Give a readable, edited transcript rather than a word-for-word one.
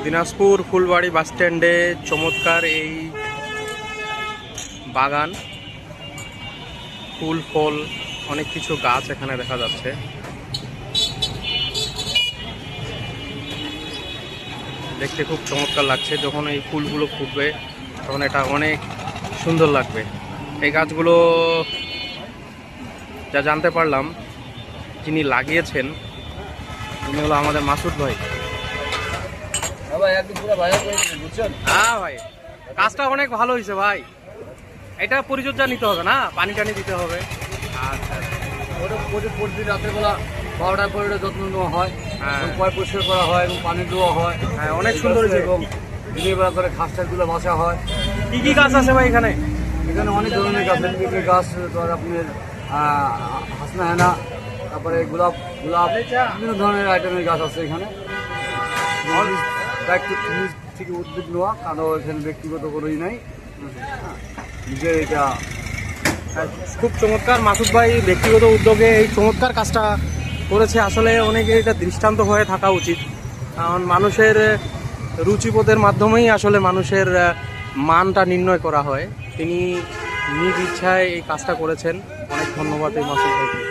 দিনাজপুর ফুলবাড়ি বাস স্ট্যান্ডে চমৎকার এই বাগান, ফুল ফল অনেক কিছু গাছ এখানে দেখা যাচ্ছে। দেখতে খুব চমৎকার লাগছে। যখন এই ফুলগুলো ফুটবে তখন এটা অনেক সুন্দর লাগবে। এই গাছগুলো যা জানতে পারলাম, যিনি লাগিয়েছেন উনি হলো আমাদের মাসুদ ভাই। হ্যাঁ ভাই, কাজটা অনেক ভালো হয়েছে ভাই। এটা পরিচর্যা নিতে হবে না, পানি টানি দিতে হবে। আচ্ছা, ওটা প্রতিদিন রাত্রেবেলা 12টার পরে ওটা যত্ন নেওয়া হয়, পরিষ্কার করা হয় এবং পানি দেওয়া হয়। হ্যাঁ, অনেক সুন্দর হয়েছে। এবং দিনের বেলা করে ঘাস টাসগুলো বাছা হয়। কি কি গাছ আছে ভাই এখানে? এখানে অনেক ধরনের গাছ, লিচুর গাছ, তারপর আপনার হাসনা হেনা, তারপরে গোলাপ বিভিন্ন ধরনের আইটেমের গাছ আছে এখানে। দায়িত্ব নিজ থেকে উদ্যোগ নেওয়া, কারণ এখানে ব্যক্তিগত কোনোই নাই, নিজের এটা খুব চমৎকার। মাসুদ ভাই ব্যক্তিগত উদ্যোগে এই চমৎকার কাজটা করেছে। আসলে অনেকের এটা দৃষ্টান্ত হয়ে থাকা উচিত, কারণ মানুষের রুচিবোধের মাধ্যমেই আসলে মানুষের মানটা নির্ণয় করা হয়। তিনি নিজ ইচ্ছায় এই কাজটা করেছেন। অনেক ধন্যবাদ এই মাসুদ ভাইকে।